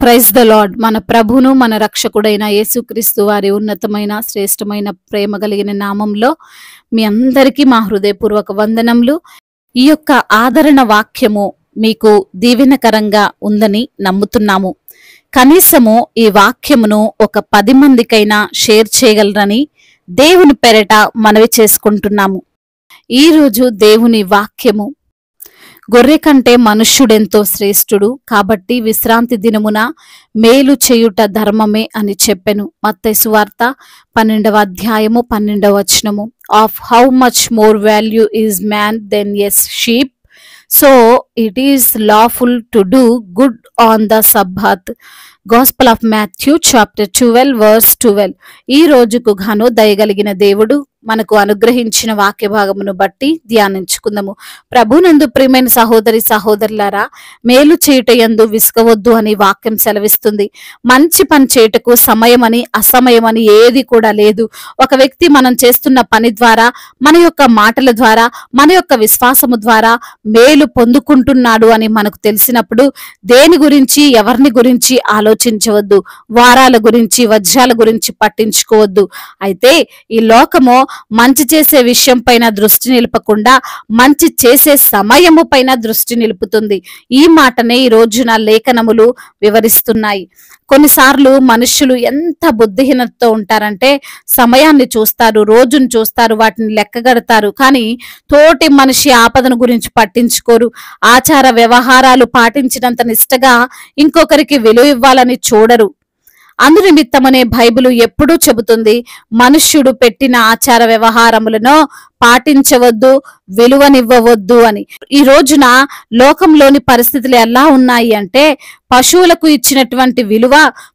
Praise the lord. మన ప్రభును మన రక్షకుడైన యేసుక్రీస్తు వారి ఉన్నతమైన శ్రేష్టమైన ప్రేమ కలిగిన నామంలో మీ అందరికీ మా హృదయపూర్వక వందనములు. ఈ యొక్క ఆదరణ వాక్యము మీకు దీవెనకరంగా ఉందని నమ్ముతున్నాము. కనీసము ఈ వాక్యమును ఒక 10 మందికైనా షేర్ చేయగలరని దేవుని పేరట మనవి చేసుకుంటున్నాము. ఈరోజు దేవుని వాక్యము, గొర్రె కంటే మనుష్యుడెంతో శ్రేష్ఠుడు, కాబట్టి విశ్రాంతి దినమున మేలు చేయుట ధర్మమే అని చెప్పెను. మత్తయి సువార్త 12వ అధ్యాయము 12వ వచనము. Of how much more value is man than a sheep, so it is lawful to do good on the Sabbath. Gospel of Matthew chapter 12 verse 12. ఈ రోజుకు గాను దయగలిగిన దేవుడు మనకు అనుగ్రహించిన వాక్య భాగమును బట్టి ధ్యానించుకుందాము. ప్రభునందు ప్రియమైన సహోదరి సహోదరులారా, మేలు చేయుటయందు విసుగవద్దు అని వాక్యం సెలవిస్తుంది. మంచి పని చేయుటకు సమయమని అసమయమని ఏది కూడా లేదు. ఒక వ్యక్తి మనం చేస్తున్న పని ద్వారా, మన యొక్క మాటల ద్వారా, మన యొక్క విశ్వాసము ద్వారా మేలు పొందుకుంటున్నాడు అని మనకు తెలిసినప్పుడు దేని గురించి ఎవరిని గురించి ఆలోచించవద్దు. వారాల గురించి వజ్రాల గురించి పట్టించుకోవద్దు. అయితే ఈ లోకము మంచి చేసే విషయం పైన దృష్టి నిలుపకుండా మంచి చేసే సమయము పైన దృష్టి నిలుపుతుంది. ఈ మాటనే ఈ రోజున లేఖనములు వివరిస్తున్నాయి. కొన్నిసార్లు మనుషులు ఎంత బుద్ధిహీనతతో ఉంటారంటే సమయాన్ని చూస్తారు, రోజును చూస్తారు, వాటిని లెక్కగడతారు, కానీ తోటి మనిషి ఆపదను గురించి పట్టించుకోరు. ఆచార వ్యవహారాలు పాటించినంత నిష్టగా ఇంకొకరికి విలువ ఇవ్వాలని చూడరు. అందునిమిత్తమనే బైబిలు ఎప్పుడూ చెబుతుంది, మనుష్యుడు పెట్టిన ఆచార వ్యవహారములను పాటించవద్దు, విలువనివ్వవద్దు అని. ఈ రోజున లోకంలోని పరిస్థితులు ఎలా ఉన్నాయి అంటే, పశువులకు ఇచ్చినటువంటి విలువ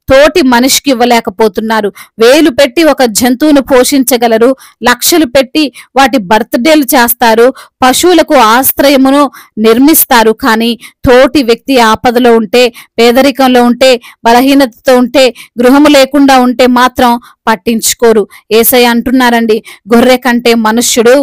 తోటి మనిషికి ఇవ్వలేకపోతున్నారు. వేలు పెట్టి ఒక జంతువును పోషించగలరు, లక్షలు పెట్టి వాటి బర్త్డేలు చేస్తారు, పశువులకు ఆశ్రయమును నిర్మిస్తారు, కానీ తోటి వ్యక్తి ఆపదలో ఉంటే, పేదరికంలో ఉంటే, బలహీనతతో ఉంటే, గృహము లేకుండా ఉంటే మాత్రం పట్టించుకోరు. యేసయ్య అంటున్నారండి, గొర్రె కంటే మనుష్యుడు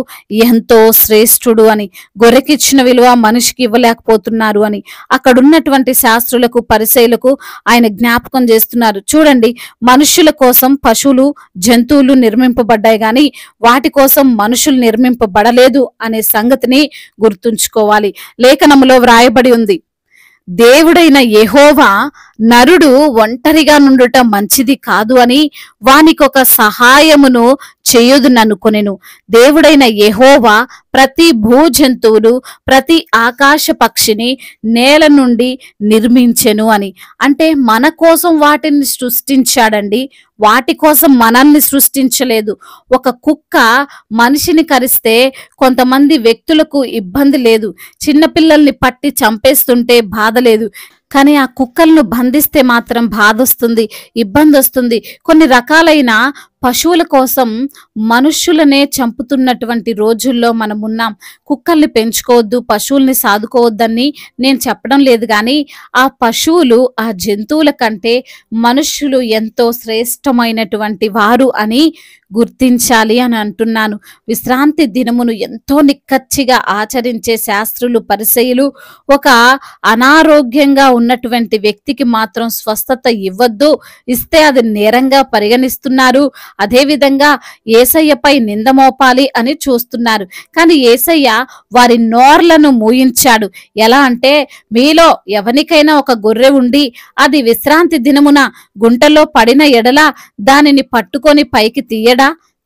ఎంతో శ్రేష్ఠుడు అని. గొర్రెకి ఇచ్చిన విలువ మనిషికి ఇవ్వలేకపోతున్నారు అని అక్కడున్నటువంటి శాస్త్రులకు పరిసయ్యులకు ఆయన జ్ఞాపకం చేస్తున్నారు. చూడండి, మనుష్యుల కోసం పశువులు జంతువులు నిర్మింపబడ్డాయి, కానీ వాటి కోసం మనుషులు నిర్మింపబడలేదు అనే సంగతిని గుర్తుంచుకోవాలి. లేఖనములో వ్రాయబడి ఉంది, దేవుడైన యెహోవా నరుడు ఒంటరిగా నుండుట మంచిది కాదు అని వానికొక సహాయమును చేయుదుననుకొనెను. దేవుడైన యెహోవా ప్రతి భూజంతువులు, ప్రతి ఆకాశ పక్షిని నేల నుండి నిర్మించెను అని. అంటే మన కోసం వాటిని సృష్టించాడండి, వాటి కోసం మనల్ని సృష్టించలేదు. ఒక కుక్క మనిషిని కరిస్తే కొంతమంది వ్యక్తులకు ఇబ్బంది లేదు, చిన్నపిల్లల్ని పట్టి చంపేస్తుంటే బాధ లేదు, కానీ ఆ కుక్కలను బంధిస్తే మాత్రం బాధ వస్తుంది, ఇబ్బంది వస్తుంది. కొన్ని రకాలైన పశువుల కోసం మనుష్యులనే చంపుతున్నటువంటి రోజుల్లో మనం ఉన్నాం. కుక్కల్ని పెంచుకోవద్దు, పశువుల్ని సాదుకోవద్దని నేను చెప్పడం లేదు, కానీ ఆ పశువులు, ఆ జంతువుల కంటే మనుష్యులు ఎంతో శ్రేష్టమైనటువంటి వారు అని గుర్తించాలి అని అంటున్నాను. విశ్రాంతి దినమును ఎంతో నిక్కచ్చిగా ఆచరించే శాస్త్రులు పరిసయ్యులు ఒక అనారోగ్యంగా ఉన్నటువంటి వ్యక్తికి మాత్రం స్వస్థత ఇవ్వద్దు, ఇస్తే అది నేరంగా పరిగణిస్తున్నారు. అదేవిధంగా యేసయ్యపై నింద మోపాలి అని చూస్తున్నారు. కానీ యేసయ్య వారి నోర్లను మూయించాడు. ఎలా అంటే, మీలో ఎవరికైనా ఒక గొర్రె ఉండి అది విశ్రాంతి దినమున గుంటలో పడిన ఎడల దానిని పట్టుకొని పైకి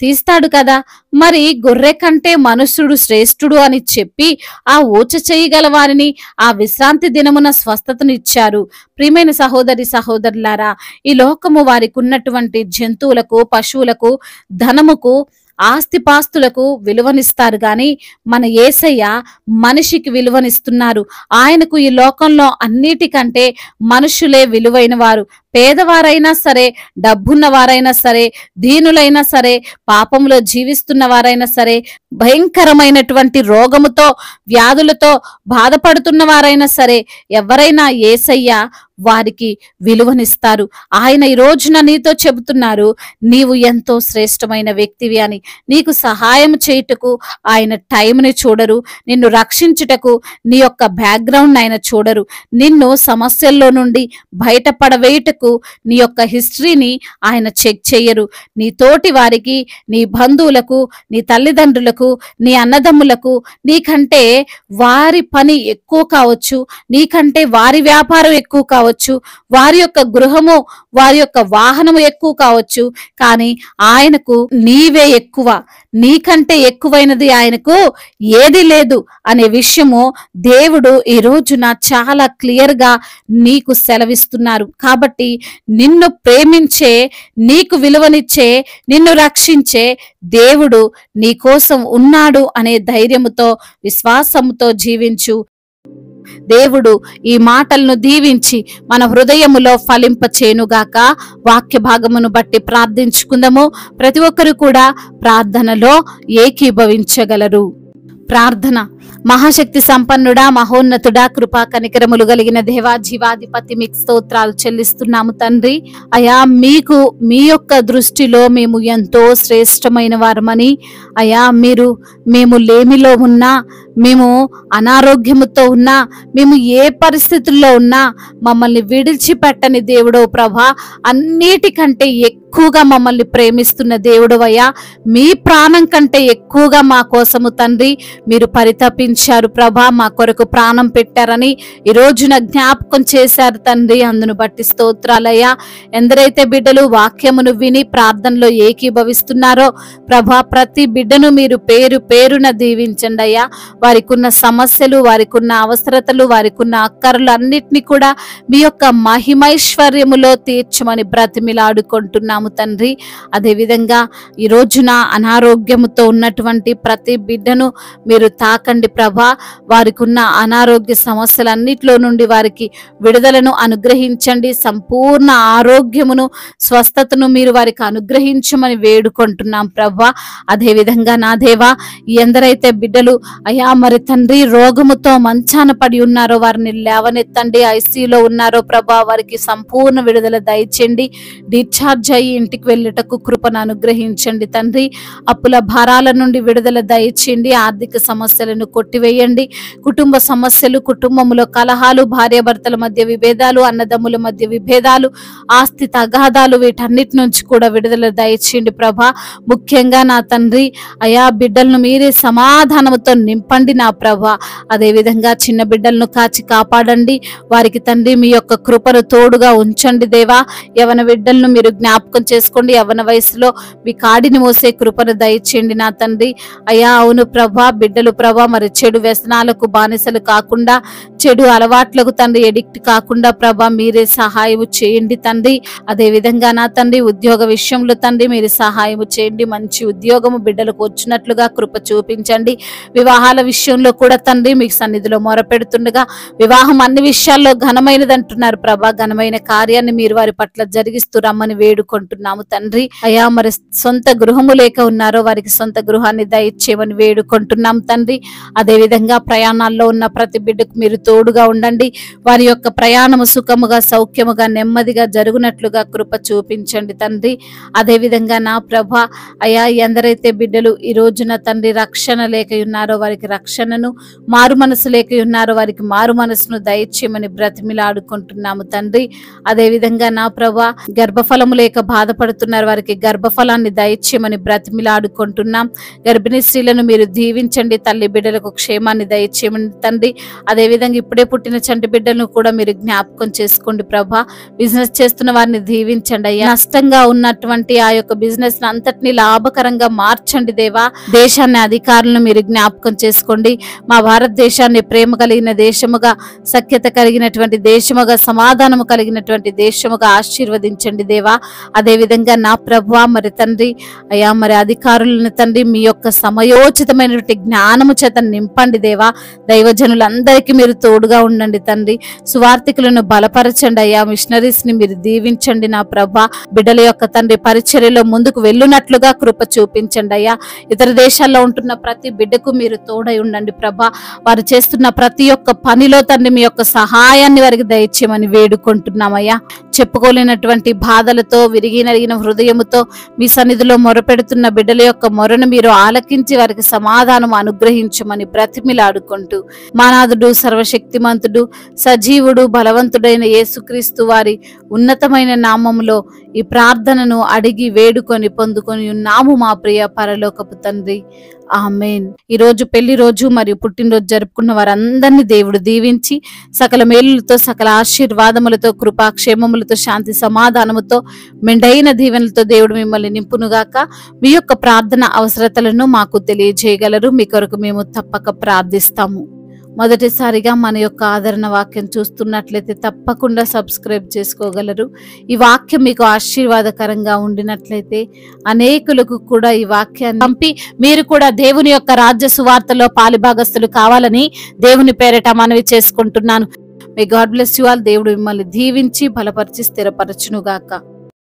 తీస్తాడు కదా, మరి గొర్రె కంటే మనుష్యుడు శ్రేష్ఠుడు అని చెప్పి ఆ ఊచ చేయగల వారిని ఆ విశ్రాంతి దినమున స్వస్థతను ఇచ్చారు. ప్రియమైన సహోదరి సహోదరులారా, ఈ లోకము వారికి ఉన్నటువంటి జంతువులకు, పశువులకు, ధనముకు, ఆస్తిపాస్తులకు విలువనిస్తారు, కానీ మన యేసయ్య మనిషికి విలువనిస్తున్నారు. ఆయనకు ఈ లోకంలో అన్నిటికంటే మనుషులే విలువైన వారు. పేదవారైనా సరే, డబ్బున్న వారైనా సరే, దీనులైనా సరే, పాపంలో జీవిస్తున్న వారైనా సరే, భయంకరమైనటువంటి రోగముతో వ్యాధులతో బాధపడుతున్న వారైనా సరే, ఎవరైనా యేసయ్య వారికి విలువనిస్తారు. ఆయన ఈ రోజున నీతో చెబుతున్నారు, నీవు ఎంతో శ్రేష్టమైన వ్యక్తివి అని. నీకు సహాయం చేయుటకు ఆయన టైంని చూడరు, నిన్ను రక్షించుటకు నీ యొక్క బ్యాక్గ్రౌండ్ ఆయన చూడరు, నిన్ను సమస్యల్లో నుండి బయటపడవేయుటకు నీ యొక్క హిస్టరీని ఆయన చెక్ చేయరు. నీ తోటి వారికి, నీ బంధువులకు, నీ తల్లిదండ్రులకు, నీ అన్నదమ్ములకు నీకంటే వారి పని ఎక్కువ కావచ్చు, నీకంటే వారి వ్యాపారం ఎక్కువ కావచ్చు, వారి యొక్క గృహము, వారి యొక్క వాహనము ఎక్కువ కావచ్చు, కానీ ఆయనకు నీవే ఎక్కువ. నీకంటే ఎక్కువైనది ఆయనకు ఏది లేదు అనే విషయము దేవుడు ఈ రోజున చాలా క్లియర్ గా నీకు సెలవిస్తున్నారు. కాబట్టి నిన్ను ప్రేమించే, నీకు విలువనిచ్చే, నిన్ను రక్షించే దేవుడు నీ కోసం ఉన్నాడు అనే ధైర్యముతో, విశ్వాసముతో జీవించు. దేవుడు ఈ మాటలను దీవించి మన హృదయములో ఫలింపచేయునుగాక. వాక్య భాగమును బట్టి ప్రార్థించుకుందాము. ప్రతి ఒక్కరు కూడా ప్రార్థనలో ఏకీభవించగలరు. ప్రార్థన. మహాశక్తి సంపన్నుడా, మహోన్నతుడా, కృపా కనికరములు కలిగిన దేవా, జీవాధిపతి, మీకు స్తోత్రాలు చెల్లిస్తున్నాము తండ్రి. అయా, మీకు మీ యొక్క దృష్టిలో మేము ఎంతో శ్రేష్టమైన వారమని, అయా మేము లేమిలో ఉన్నా, మేము అనారోగ్యముతో ఉన్నా, మేము ఏ పరిస్థితుల్లో ఉన్నా మమ్మల్ని విడిచిపెట్టని దేవుడో ప్రభా, అన్నిటికంటే ఎక్కువగా మమ్మల్ని ప్రేమిస్తున్న దేవుడవయ్యా, మీ ప్రాణం కంటే ఎక్కువగా మా కోసము తండ్రి మీరు పరితపించారు ప్రభా, మా కొరకు ప్రాణం పెట్టారని ఈ రోజున జ్ఞాపకం చేశారు తండ్రి. అందును బట్టి స్తోత్రాలయ్యా. ఎందరైతే బిడ్డలు వాక్యమును విని ప్రార్థనలో ఏకీభవిస్తున్నారో ప్రభా, ప్రతి బిడ్డను మీరు పేరు పేరున దీవించండి అయ్యా. వారికి ఉన్న సమస్యలు, వారికి ఉన్న అవసరతలు, వారికి ఉన్న అక్కర్లు అన్నిటినీ కూడా మీ యొక్క మహిమైశ్వర్యములో తీర్చమని బ్రతిమిలాడుకుంటున్నాము తండ్రి. అదేవిధంగా ఈ రోజున అనారోగ్యముతో ఉన్నటువంటి ప్రతి బిడ్డను మీరు తాకండి ప్రభా. వారికి ఉన్న అనారోగ్య సమస్యలన్నిటిలో నుండి వారికి విడుదలను అనుగ్రహించండి. సంపూర్ణ ఆరోగ్యమును, స్వస్థతను మీరు వారికి అనుగ్రహించమని వేడుకుంటున్నాం ప్రభా. అదేవిధంగా నా దేవా, ఎందరైతే బిడ్డలు అయా మరి తండ్రి రోగముతో మంచాన పడి ఉన్నారో వారిని లేవనెత్తండి. ఐసీలో ఉన్నారో ప్రభా, వారికి సంపూర్ణ విడుదల దయచేయండి. డిశ్చార్జ్ అయ్యి ఇంటికి వెళ్ళుటకు కృపను అనుగ్రహించండి తండ్రి. అప్పుల భారాల నుండి విడుదల దయచేయండి. ఆర్థిక సమస్యలను కొట్టివేయండి. కుటుంబ సమస్యలు, కుటుంబంలో కలహాలు, భార్యాభర్తల మధ్య విభేదాలు, అన్నదమ్ముల మధ్య విభేదాలు, ఆస్తి తగాదాలు, వీటన్నిటి నుంచి కూడా విడుదల దయచేయండి ప్రభా. ముఖ్యంగా నా తండ్రి అయా, బిడ్డలను మీరే సమాధానముతో నింపండి నా ప్రభా. అదేవిధంగా చిన్న బిడ్డలను కాచి కాపాడండి. వారికి తండ్రి మీ యొక్క కృపను తోడుగా ఉంచండి దేవా. యవన బిడ్డలను మీరు జ్ఞాపకం చేసుకోండి. యవన వయసులో మీ కాడిని మోసే కృపను దయచేయండి నా తండ్రి. అయ్యా అవును ప్రభా, బిడ్డలు ప్రభా మరి చెడు వ్యసనాలకు బానిసలు కాకుండా, చెడు అలవాట్లకు తండ్రి ఎడిక్ట్ కాకుండా ప్రభా మీరే సహాయం చేయండి తండ్రి. అదేవిధంగా నా తండ్రి ఉద్యోగ విషయంలో తండ్రి మీరు సహాయం చేయండి. మంచి ఉద్యోగము బిడ్డలకు వచ్చినట్లుగా కృప చూపించండి. వివాహాల విషయంలో కూడా తండ్రి మీకు సన్నిధిలో మొరపెడుతుండగా, వివాహం అన్ని విషయాల్లో ఘనమైనది అంటున్నారు ప్రభా. ఘనమైన కార్యాన్ని మీరు వారి పట్ల జరిగిస్తూ రమ్మని వేడుకుంటున్నాము తండ్రి. అయా మరి సొంత గృహము లేక ఉన్నారో వారికి సొంత గృహాన్ని దయచేయమని వేడుకుంటున్నాం తండ్రి. అదేవిధంగా ప్రయాణాల్లో ఉన్న ప్రతి బిడ్డకు మీరు తోడుగా ఉండండి. వారి యొక్క ప్రయాణము సుఖముగా, సౌఖ్యముగా, నెమ్మదిగా జరుగునట్లుగా కృప చూపించండి తండ్రి. అదేవిధంగా నా ప్రభా అయా, ఎందరైతే బిడ్డలు ఈ రోజున తండ్రి రక్షణ లేక ఉన్నారో వారికి రక్షణను, మారు మనసు లేక ఉన్నారో వారికి మారు మనసును దయచేయమని బ్రతిమిలాడుకుంటున్నాము తండ్రి. అదేవిధంగా నా ప్రభా గర్భఫలము లేక బాధపడుతున్నారు వారికి గర్భఫలాన్ని దయచేయమని బ్రతిమిలాడుకుంటున్నాం. గర్భిణీ స్త్రీలను మీరు దీవించండి. తల్లి బిడ్డలకు క్షేమాన్ని దయచేయమని తండ్రి. అదేవిధంగా ఇప్పుడే పుట్టిన చంటి బిడ్డలను కూడా మీరు జ్ఞాపకం చేసుకోండి ప్రభా. బిజినెస్ చేస్తున్న వారిని దీవించండి అయ్యా. నష్టంగా ఉన్నటువంటి ఆ యొక్క బిజినెస్ అంతటిని లాభకరంగా మార్చండి దేవా. దేశాన్ని, అధికారులను మీరు జ్ఞాపకం చేసుకోండి. మా భారతదేశాన్ని ప్రేమ కలిగిన దేశముగా, సఖ్యత కలిగినటువంటి దేశముగా, సమాధానము కలిగినటువంటి దేశముగా ఆశీర్వదించండి దేవా. అదేవిధంగా నా ప్రభువా మరి తండ్రి అయ్యా మరి అధికారులను తండ్రి మీ యొక్క సమయోచితమైనటువంటి జ్ఞానము చేత నింపండి దేవా. దైవజనులందరికీ మీరు తోడుగా ఉండండి తండ్రి. సువార్థికులను బలపరచండి అయ్యా. మిషనరీస్ ని మీరు దీవించండి నా ప్రభా. బిడ్డల యొక్క తండ్రి పరిచర్యలో ముందుకు వెళ్ళునట్లుగా కృప చూపించండి అయ్యా. ఇతర దేశాల్లో ఉంటున్న ప్రతి బిడ్డకు మీరు తోడై ఉండండి ప్రభా. వారు చేస్తున్న ప్రతి ఒక్క పనిలో తండ్రి మీ యొక్క సహాయాన్ని వారికి దయచేయమని వేడుకుంటున్నామయ్యా. చెప్పుకోలేనటువంటి బాధలతో విరిగి నలిగిన హృదయముతో మీ సన్నిధిలో మొరపెడుతున్న బిడ్డల యొక్క మొరను మీరు ఆలకించి వారికి సమాధానం అనుగ్రహించమని బ్రతిమిలాడుకుంటూ మానాథుడు సర్వశక్తిమంతుడు సజీవుడు బలవంతుడైన యేసుక్రీస్తు వారి ఉన్నతమైన నామములో ఈ ప్రార్థనను అడిగి వేడుకొని పొందుకొని ఉన్నాము మా ప్రియ పరలోకపు తండ్రి. ఆమేన్. ఈ రోజు పెళ్లి రోజు మరియు పుట్టినరోజు జరుపుకున్న వారందరినీ దేవుడు దీవించి సకల మేలులతో సకల ఆశీర్వాదములతో కృపాక్షేమములతో శాంతి సమాధానముతో మెండైన దీవెనలతో దేవుడు మిమ్మల్ని నింపునుగాక. మీ యొక్క ప్రార్థన అవసరతలను మాకు తెలియజేయగలరు. మీ కొరకు మేము తప్పక ప్రార్థిస్తాము. మొదటిసారిగా మన యొక్క ఆదరణ వాక్యం చూస్తున్నట్లయితే తప్పకుండా సబ్స్క్రైబ్ చేసుకోగలరు. ఈ వాక్యం మీకు ఆశీర్వాదకరంగా ఉండినట్లయితే అనేకులకు కూడా ఈ వాక్యాన్ని పంపి మీరు కూడా దేవుని యొక్క రాజ్య సువార్తలో పాలిభాగస్తులు కావాలని దేవుని పేరిట మనవి చేసుకుంటున్నాను. May God bless you all. దేవుడు మిమ్మల్ని దీవించి బలపరిచి స్థిరపరచునుగాక.